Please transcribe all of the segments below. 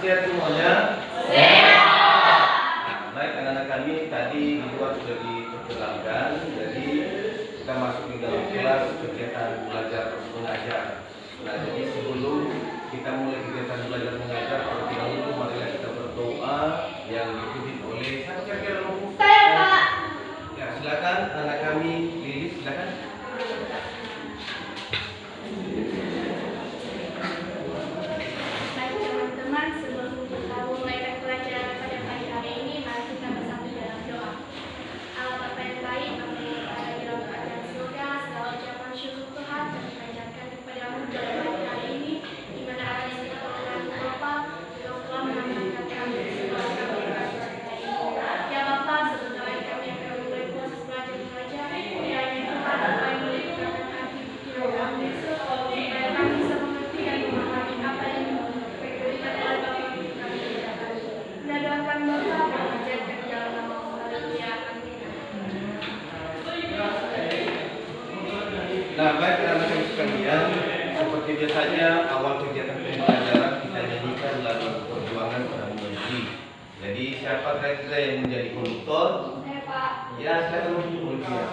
Sehat semuanya? Sehat. Nah, baik anak-anak kami tadi di luar sudah diperkenalkan. Jadi kita masuk di dalam kelas kegiatan belajar mengajar. Nah, jadi sebelum kita mulai kegiatan belajar mengajar, terlebih dahulu marilah kita berdoa yang dipimpin oleh siapa kira-kira? Saya, Pak. Ya, silakan anak kami, Lilis, silakan. Baik teman-teman, sebelum kita mulai pelajaran pada pagi hari ini, mari kita bersatu dalam doa. Allah Bapa yang baik, kami ada di dalam kerajaan surga, segala ucapan syukur Tuhan kami panjatkan kepadamu pada pagi hari ini, di mana ada kita mengenal Bapa, yang telah mengamankan kami segala kami belajar hari ini. Ya Bapa, sebentar lagi kami akan mulai proses belajar mengajar. Kiranya Tuhan apa yang boleh dikatakan hati pikiran kami besok, supaya kami bisa mengerti dan memahami apa yang diberikan oleh Bapa untuk kami kerjakan. Kita doakan Bapa mengajarkan dalam nama Haleluya. Amin. Nah, baik anak-anak kami sekalian, seperti biasanya awal kegiatan pembelajaran kita nyanyikan lagu perjuangan pada mengerti. Jadi siapa kira-kira yang menjadi konduktor? Saya Pak. Ya, silakan Olivia.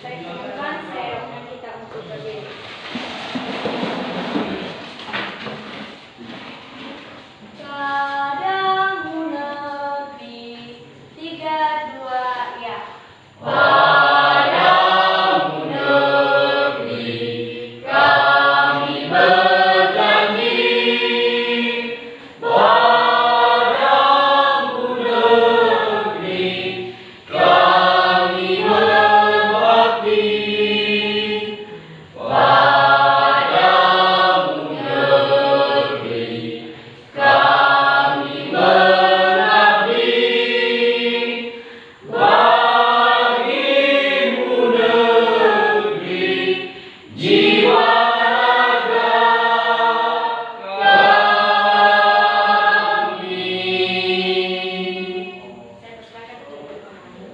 Baik teman-teman, saya akan kita untuk berdiri. Padamu negeri, 3, 2, ya. Padamu negeri kami berjanji, padamu negeri kami berbakti, padamu negeri kami mengabdi. Bagimu negeri jiwa raga kami. Saya persilakan untuk berkomentar.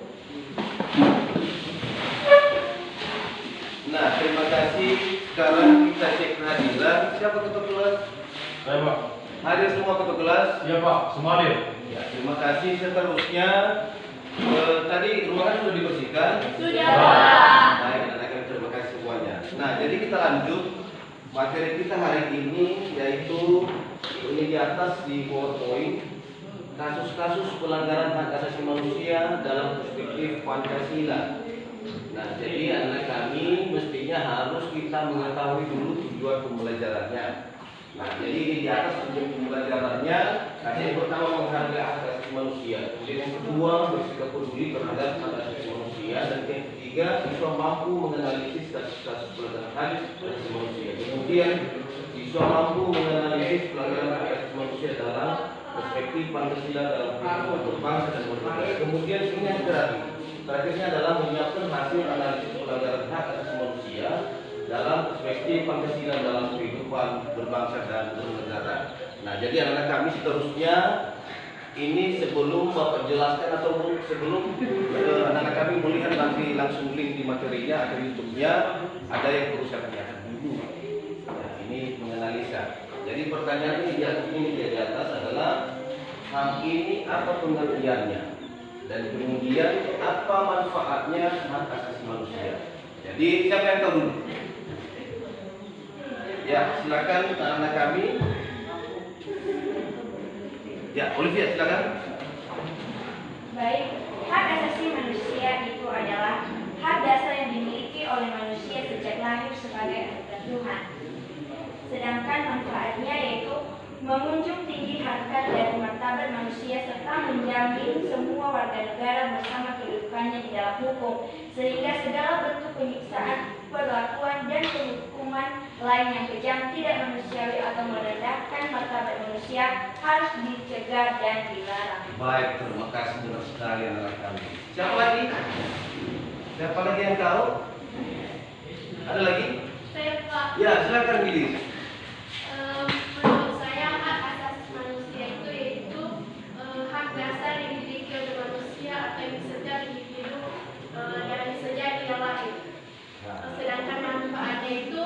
Nah, terima kasih. Sekarang kita cek kehadiran. Siapa ketua kelas? Saya Pak. Hadir semua ketua kelas? Iya Pak, semua hadir. Ya, terima kasih. Seterusnya, tadi ruangan sudah dibersihkan? Sudah, Pak. Baik, anak-anak kami, terima kasih semuanya. Nah, jadi kita lanjut. Materi kita hari ini yaitu ini di atas di PowerPoint, kasus-kasus pelanggaran hak asasi manusia dalam perspektif Pancasila. Nah, jadi anak kami mestinya harus kita mengetahui dulu tujuan pembelajarannya. Nah, jadi di atas tujuan pembelajarannya, yang pertama menghargai hak asasi manusia, kemudian yang kedua bersikap peduli terhadap hak asasi manusia, dan yang ketiga siswa mampu menganalisis kasus-kasus pelanggaran hak asasi manusia. Kemudian siswa mampu menganalisis pelanggaran hak asasi manusia dalam perspektif Pancasila dalam kehidupan berbangsa dan bernegara. Kemudian ini yang terakhirnya adalah menyiapkan hasil analisis pelanggaran hak asasi manusia dalam perspektif Pancasila dalam kehidupan berbangsa dan bernegara. Nah, jadi anak-anak kami seterusnya ini sebelum Bapak jelaskan atau sebelum anak-anak kami melihat nanti langsung link di materinya atau YouTube-nya, ada yang perlu saya tanyakan dulu. Nah, ini menganalisa. Jadi pertanyaan ini di atas adalah hal ini apa pengertiannya dan kemudian apa manfaatnya hak asasi manusia. Jadi siapa yang tahu dulu? Ya, silakan anak-anak kami. Ya, Olivia silakan. Baik, hak asasi manusia itu adalah hak dasar yang dimiliki oleh manusia sejak lahir sebagai anugerah Tuhan. Sedangkan manfaatnya yaitu mengunjung tinggi harkat dan martabat manusia serta menjamin semua warga negara bersama kedudukannya di dalam hukum, sehingga segala bentuk penyiksaan, perlakuan dan penghukuman lain yang kejam, tidak manusiawi atau merendahkan martabat manusia harus dicegah dan dilarang. Baik, terima kasih benar sekali anak kami. Siapa lagi? Siapa lagi yang tahu? Ada lagi? Saya Pak. Ya, silakan Billy. Menurut saya hak asasi manusia itu yaitu hak dasar yang dimiliki oleh manusia atau yang disedar individu dari sejak dia lahir. Sedangkan manfaatnya itu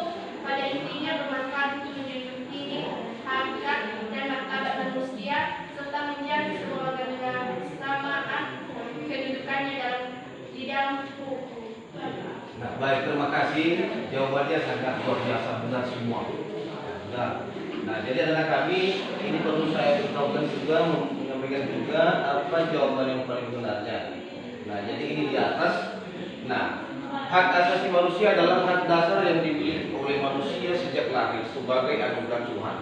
Nah, baik, terima kasih. Jawabannya sangat luar biasa, benar semua. Benar. Nah, jadi anak kami ini perlu saya beritahukan juga, menyampaikan juga apa jawaban yang paling benarnya. Nah, jadi ini di atas. Nah, hak asasi manusia adalah hak dasar yang dimiliki oleh manusia sejak lahir sebagai anugerah Tuhan.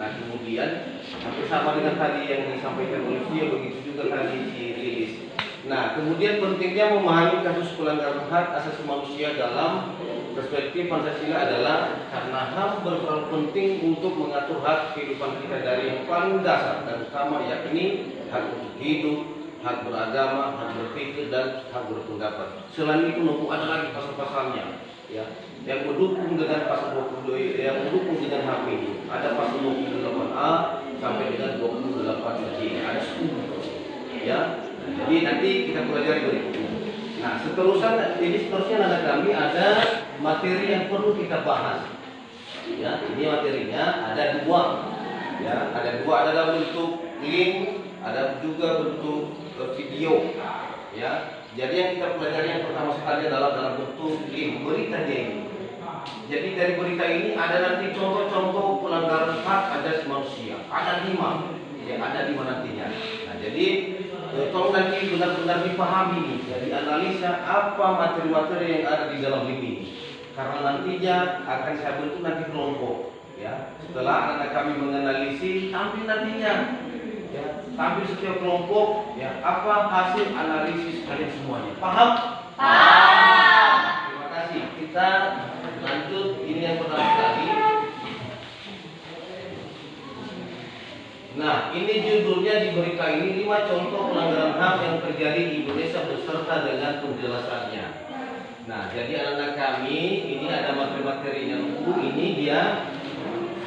Nah, kemudian hampir sama dengan tadi yang disampaikan oleh Via, begitu juga tadi si Lilis. Nah, kemudian pentingnya memahami kasus pelanggaran hak asasi manusia dalam perspektif Pancasila adalah karena HAM berperan penting untuk mengatur hak kehidupan kita dari yang paling dasar dan utama, yakni hak untuk hidup, hak beragama, hak berpikir, dan hak berpendapat. Selain itu, ada lagi pasal-pasalnya, ya, yang mendukung dengan pasal 22, yang mendukung dengan HAM ini. Ada pasal 28A sampai dengan 28J, ada 10, ya. Jadi nanti kita pelajari berikutnya. Nah, seterusnya anak kami ada materi yang perlu kita bahas. Ya, ini materinya ada dua. Ya, ada dua, ada dalam bentuk link, ada juga bentuk video. Ya, jadi yang kita pelajari yang pertama sekali adalah dalam bentuk link, beritanya ini. Jadi dari berita ini ada nanti contoh-contoh pelanggaran hak asasi manusia. Ada 5. Ya, ada 5 nantinya. Nah, jadi tolong nanti benar-benar dipahami nih, jadi analisa apa materi-materi yang ada di dalam link ini. Karena nantinya akan saya bentuk nanti kelompok, ya. Setelah anak kami menganalisis, tampil nantinya, ya, tampil setiap kelompok, ya, apa hasil analisis kalian semuanya. Paham? Paham. Terima kasih. Kita lanjut, ini yang pertama kali. Nah, ini judulnya di berita ini 5 contoh pelanggaran HAM yang terjadi di Indonesia beserta dengan penjelasannya. Nah, jadi anak-anak kami ini ada materi-materinya. Ini dia.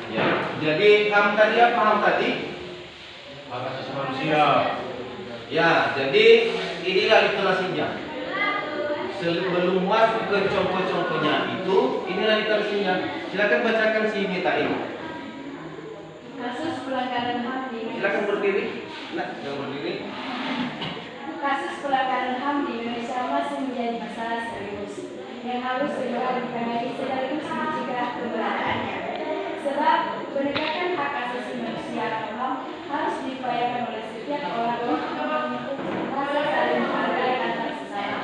Ya. Jadi HAM tadi apa HAM tadi? Hak asasi manusia. Ya, jadi inilah literasinya. Sebelum masuk ke contoh-contohnya itu, inilah literasinya. Silakan bacakan si Mita ini. Kasus pelanggaran HAM di Indonesia. Silakan berdiri. Nah, jangan berdiri. Kasus pelanggaran HAM di Indonesia masih menjadi masalah serius yang harus segera ditangani sekaligus mencegah keberadaannya. Sebab penegakan hak asasi manusia atau HAM harus diupayakan oleh setiap orang untuk membentuk rasa saling menghargai antar sesama.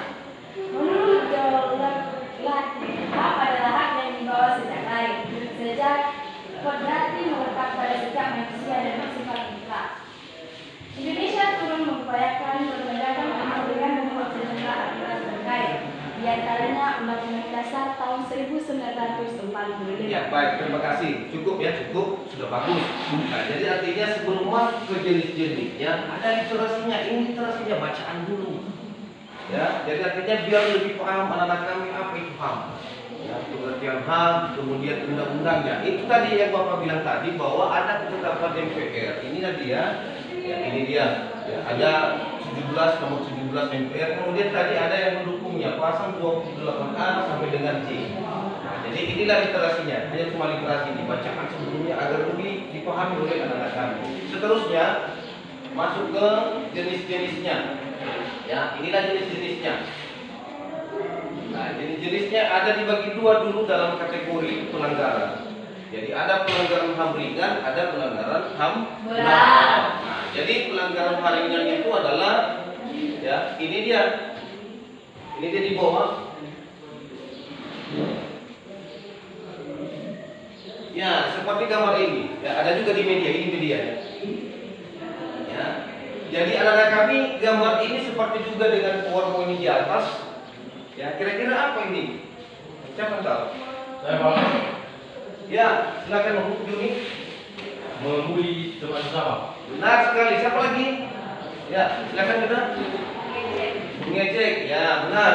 Menurut Joel Lacey, HAM adalah hak yang dibawa sejak lahir, sejak berarti melekat pada setiap manusia dan bersifat mutlak. Indonesia turut mengupayakan penegakan HAM dengan membuat sejumlah aturan terkait, di antaranya Undang-Undang Dasar tahun 1945. Ya, baik, terima kasih. Cukup ya, cukup, sudah bagus. Nah, jadi artinya sebelum masuk ke jenis-jenisnya, ada literasinya. Ini literasinya bacaan dulu. Ya, jadi artinya biar lebih paham anak-anak kami apa itu HAM. Ya, pengertian HAM, kemudian undang-undangnya. Itu tadi yang Bapak bilang tadi bahwa ada ketetapan MPR. Inilah dia. Ya, ini dia. Ya, ada 17 nomor 17 MPR. Kemudian tadi ada yang mendukungnya pasal 28A sampai dengan J. Nah, jadi inilah literasinya. Hanya cuma literasi dibacakan sebelumnya agar lebih dipahami oleh anak-anak kami. Seterusnya masuk ke jenis-jenisnya. Ya, inilah jenis-jenisnya. Nah, jenis-jenisnya ada dibagi dua dulu dalam kategori pelanggaran. Jadi ada pelanggaran HAM ringan, ada pelanggaran HAM berat. Nah, jadi pelanggaran HAM ringan itu adalah, ya, ini dia di bawah. Ya, seperti gambar ini. Ya, ada juga di media. Ini media. Ya. Jadi anak-anak kami gambar ini seperti juga dengan PowerPoint di atas. Ya, kira-kira apa ini? Siapa tahu? Saya Pak. Ya, silakan menghubungi. Membuli teman sesama. Benar sekali. Siapa lagi? Ya, silakan benar. Mengejek. Ya, benar.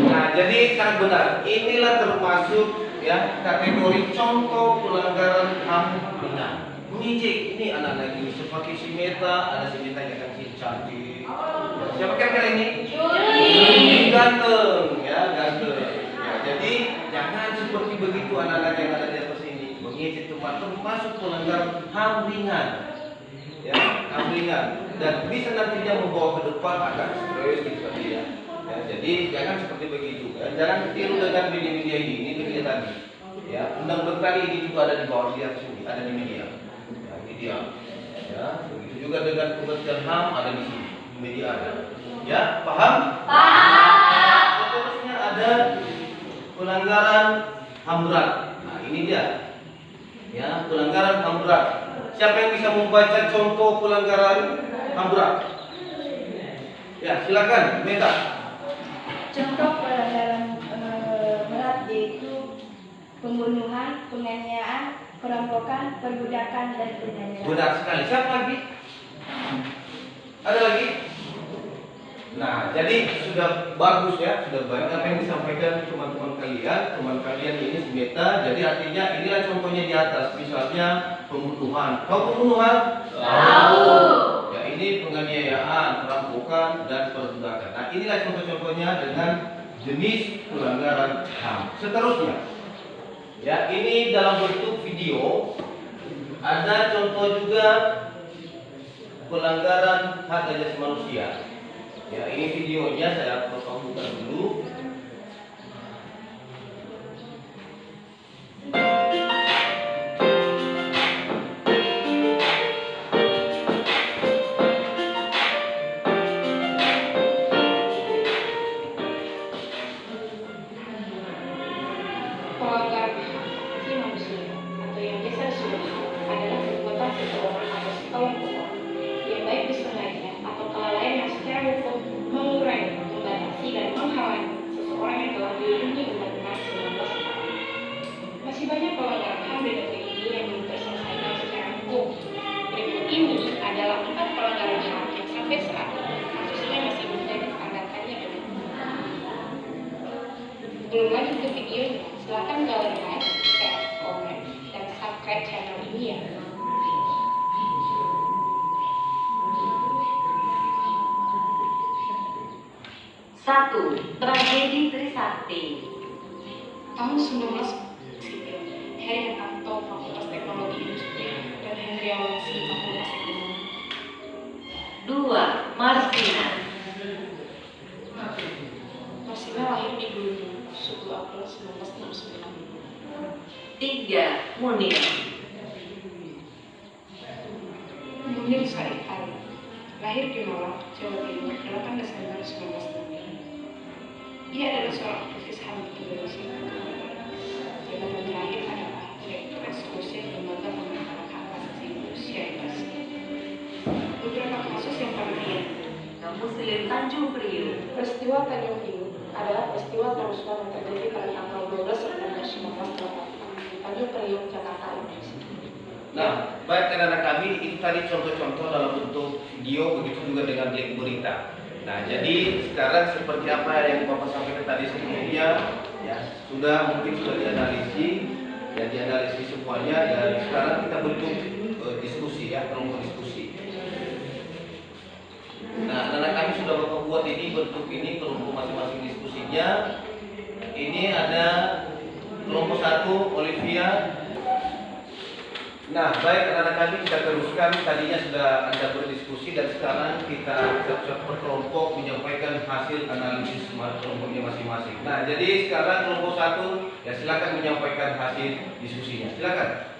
Nah, jadi sangat benar. Inilah termasuk ya kategori contoh pelanggaran HAM ringan. Mengejek ini anak-anak ini seperti si Meta, ada si Meta yang kan si cantik. Ya, siapa kira-kira ini? Juli. Ganteng, ya ganteng. Ya, jadi jangan seperti begitu anak-anak yang ada di atas ini. Mengejek tempat termasuk pelanggaran HAM ringan. Ya, HAM ringan dan bisa nantinya membawa ke depan agak stres gitu tadi ya. Ya, jadi jangan seperti begitu. Jangan tiru dengan media-media ini media tadi. Ya, undang-undang tadi ini juga ada di bawah di atas ini, ada di media. Ya, ini dia. Ya, begitu juga dengan kementerian HAM ada di sini, media ada. Ya, paham? Paham. Seterusnya ada pelanggaran HAM berat. Nah, ini dia. Ya, pelanggaran HAM berat. Siapa yang bisa membaca contoh pelanggaran HAM berat? Ya, silakan, Meta. Contoh pelanggaran berat yaitu pembunuhan, penganiayaan, perampokan, perbudakan, dan penyanderaan. Benar sekali. Siapa lagi? Ada lagi? Nah, jadi sudah bagus ya, sudah banyak apa yang disampaikan teman-teman kalian. Teman kalian ini Meta. Jadi artinya inilah contohnya di atas. Misalnya pembunuhan. Tahu pembunuhan? Tahu. Ya, ini penganiayaan, perampokan, dan perbudakan. Nah, inilah contoh-contohnya dengan jenis pelanggaran HAM. Seterusnya, ya ini dalam bentuk video. Ada contoh juga pelanggaran hak asasi manusia. Ya, ini videonya saya potong buka dulu. Pelanggaran hak asasi manusia atau yang biasa disebut HAM adalah perbuatan seseorang atau sekelompok orang yang baik disengaja atau kelalaian yang secara hukum mengurangi, membatasi dan menghalangi seseorang yang telah dilindungi Undang-Undang 1945. Masih banyak pelanggaran HAM di negeri ini yang belum terselesaikan secara hukum. Berikut ini adalah 4 pelanggaran HAM yang sampai saat ini kasusnya masih menjadi tanda tanya dengan belum lanjut ke videonya, silakan kalian like, share, komen, dan subscribe channel ini ya. Satu, tragedi Trisakti. Tahun 19 sipil, Heri Hartanto, Fakultas Teknologi Industri, dan Hendriawan Si, Fakultas Ekonomi. Dua, Marsina. Marsina lahir di Bluening, 10 April 1969. Tiga, Munir. Munir Said Ali, lahir di Malang, Jawa Timur, 8 Desember 1960. Ia adalah seorang aktivis HAM di Indonesia. Jabatan terakhir adalah Direktur Eksekutif Lembaga Pemberantasan Hak Asasi Manusia (LHASM). Beberapa kasus yang paling liar. Muslim Tanjung Priuk. Peristiwa Tanjung Priuk adalah peristiwa kerusuhan yang terjadi pada tanggal 12 September 1984 di Tanjung Priuk, Jakarta, Indonesia. Nah, baik anak-anak kami, itu tadi contoh-contoh dalam bentuk video, begitu juga dengan link berita. Nah, jadi sekarang seperti apa yang Bapak sampaikan tadi sebelumnya, ya sudah mungkin sudah dianalisis semuanya, dan sekarang kita bentuk diskusi ya, kelompok diskusi. Nah, anak-anak kami sudah Bapak buat ini bentuk ini kelompok masing-masing diskusinya. Ini ada kelompok 1 Olivia. Nah, baik anak-anak kami, kita teruskan. Tadinya sudah Anda berdiskusi dan sekarang kita per kelompok menyampaikan hasil analisis kelompoknya masing-masing. Nah, jadi sekarang kelompok 1 ya silakan menyampaikan hasil diskusinya. Silakan.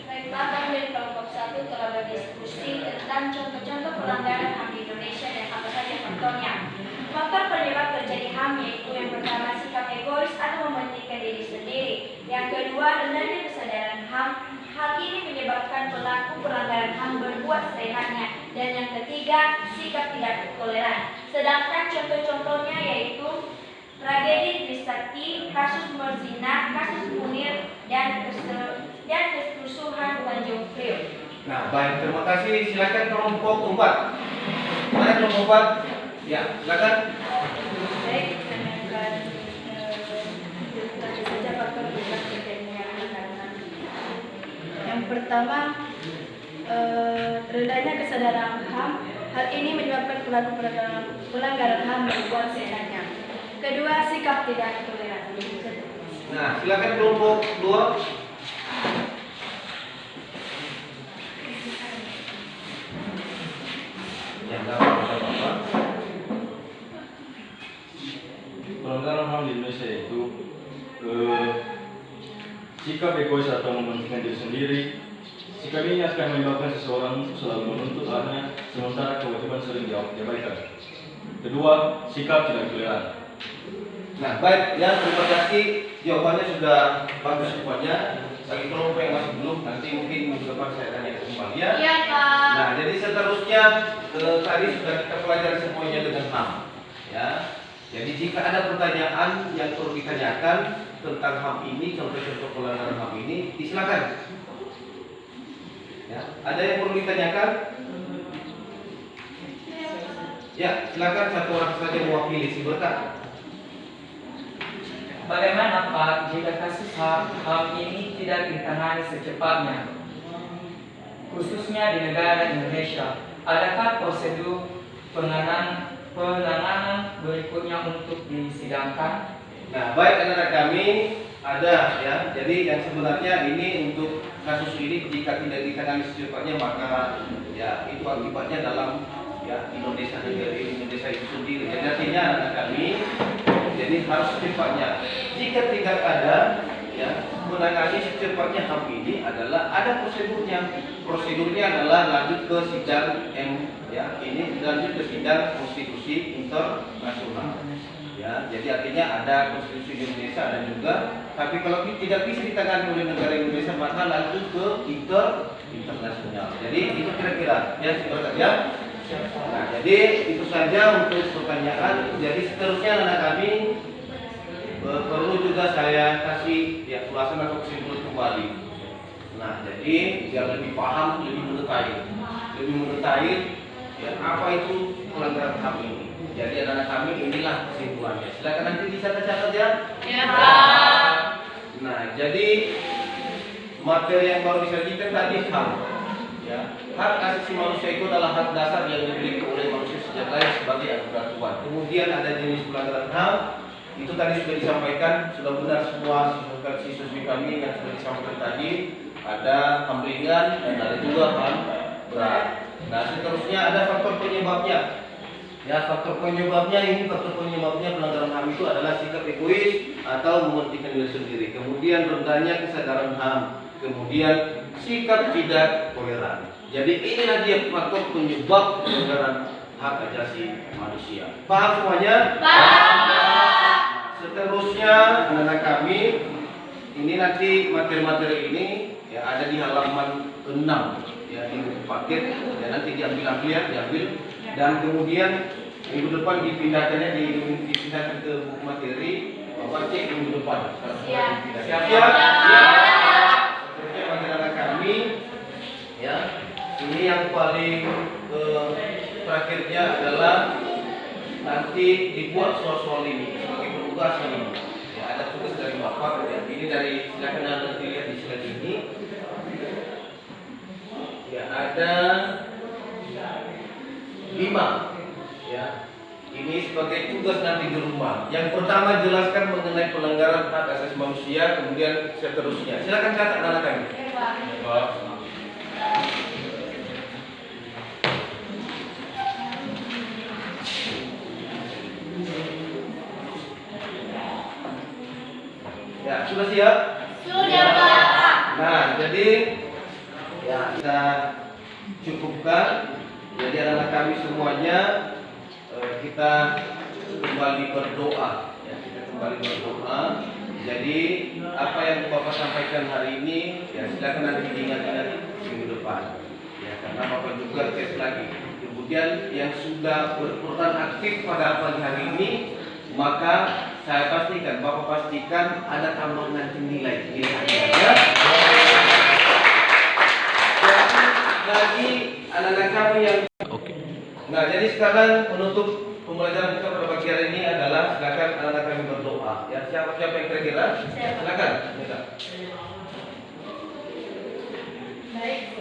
Baiklah, kami dari kelompok 1 telah berdiskusi tentang contoh-contoh pelanggaran HAM di Indonesia dan apa saja faktornya. Faktor penyebab terjadi HAM yaitu yang pertama sikap egois atau mementingkan diri sendiri. Yang kedua, rendahnya kesadaran HAM. Hal ini menyebabkan pelaku pelanggaran HAM berbuat seenaknya. Dan yang ketiga, sikap tidak toleran. Sedangkan contoh-contohnya yaitu tragedi Trisakti, kasus Merzina, kasus Munir, dan kerusuhan Tanjung Priok. Nah, baik, terima kasih. Silakan kelompok 4. Mana kelompok 4? Ya, silakan. Baik, kami akan lanjut saja faktor penyebab terjadinya pelanggaran. Yang pertama, rendahnya kesadaran HAM. Hal ini menyebabkan pelaku pelanggaran HAM berbuat seenaknya. Kedua, sikap tidak toleran. Nah, silakan kelompok 2. Ya, enggak apa-apa. HAM di Indonesia yaitu sikap egois atau mementingkan diri sendiri. Sikap ini akan menyebabkan seseorang selalu menuntut hanya sementara kewajiban sering diabaikan. Kedua, sikap tidak toleran. Nah, baik ya, terima kasih. Jawabannya sudah bagus semuanya. Bagi kelompok yang masih belum, nanti mungkin minggu depan saya tanya kembali ya. Iya, Pak. Nah, jadi seterusnya tadi sudah kita pelajari semuanya dengan HAM. Ya. Jadi jika ada pertanyaan yang perlu ditanyakan tentang HAM ini, contoh-contoh pelanggaran HAM ini, silakan. Ya, ada yang perlu ditanyakan? Ya, silakan satu orang saja mewakili si berkat. Bagaimana Pak jika kasus HAM ini tidak ditangani secepatnya, khususnya di negara Indonesia? Adakah prosedur penanganan berikutnya untuk disidangkan? Nah, baik anak-anak kami ada ya. Jadi yang sebenarnya ini untuk kasus ini jika tidak ditangani secepatnya maka ya itu akibatnya dalam ya Indonesia itu sendiri. Jadi artinya anak kami jadi harus secepatnya. Jika tidak ada ya menangani secepatnya HAM ini adalah ada prosedurnya. Prosedurnya adalah lanjut ke sidang ya ini lanjut ke sidang konstitusi internasional. Ya, jadi artinya ada konstitusi Indonesia ada juga, tapi kalau tidak bisa ditangani oleh negara Indonesia maka lanjut ke internasional. Jadi itu kira-kira ya sebenarnya ya. Nah, jadi itu saja untuk pertanyaan. Jadi seterusnya anak kami perlu juga saya kasih ya ulasan atau kesimpulan kembali. Nah, jadi biar lebih paham, lebih mendetail ya apa itu pelanggaran HAM ini. Jadi anak-anak kami inilah kesimpulannya. Silakan nanti bisa catat ya. Ya, Pak. Nah, jadi materi yang baru disajikan tadi HAM. Ya, hak asasi manusia itu adalah hak dasar yang dimiliki oleh manusia sejak lahir sebagai anugerah Tuhan. Kemudian ada jenis pelanggaran HAM. Itu tadi sudah disampaikan, sudah benar semua siswa-siswi kami yang sudah disampaikan tadi. Ada HAM ringan dan ada juga HAM berat. Nah, seterusnya ada faktor penyebabnya. Ya, faktor penyebabnya pelanggaran HAM itu adalah sikap egois atau mementingkan diri sendiri. Kemudian rendahnya kesadaran HAM. Kemudian sikap tidak toleran. Jadi inilah dia faktor penyebab pelanggaran hak asasi manusia. Paham semuanya? Pak. Seterusnya anak-anak kami ini nanti materi-materi ini ya ada di halaman 6 ya di buku paket ya nanti diambil dan kemudian minggu depan dipindahkan ke buku materi. Bapak cek minggu depan. Siap. Seterusnya bagi anak kami ya ini yang paling terakhirnya adalah nanti dibuat soal-soal ini sebagai penugas ini. Ya, ada tugas dari Bapak ya. Ini dari silakan nanti lihat di slide ini. Ya, ada 5 ya. Ini sebagai tugas nanti di rumah. Yang pertama jelaskan mengenai pelanggaran hak asasi manusia, kemudian seterusnya. Silakan catat anak kami. Pak. Ya, sudah siap? Sudah, Pak. Nah, jadi ya kita cukupkan. Jadi anak-anak kami semuanya kita kembali berdoa. Ya, kita kembali berdoa. Jadi apa yang Bapak sampaikan hari ini, ya silakan nanti diingat-ingat minggu depan. Ya, karena Bapak juga tes lagi. Kemudian yang sudah berperan aktif pada pagi hari ini, maka saya pastikan, Bapak pastikan ada tambahan nilai. Ya. Jadi lagi anak-anak kami yang Nah, jadi sekarang penutup pembelajaran kita pada pagi hari ini adalah silakan anak-anak kami berdoa. Ya, siapa yang kira-kira? Silakan. Baik.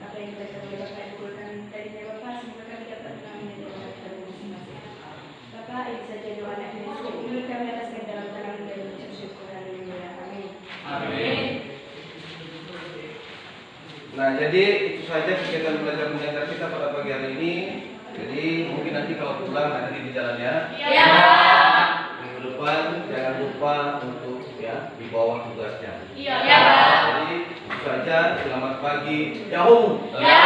Apa yang kita coba dapatkan darinya Bapak, semoga kami dapat mengambil dari Nah, jadi itu saja kegiatan belajar mengajar kita pada pagi hari ini. Jadi mungkin nanti kalau pulang nanti di jalannya. Iya. Minggu depan jangan lupa untuk ya di bawah tugasnya. Iya. Jadi itu saja. Selamat pagi. Yahoo. Iya.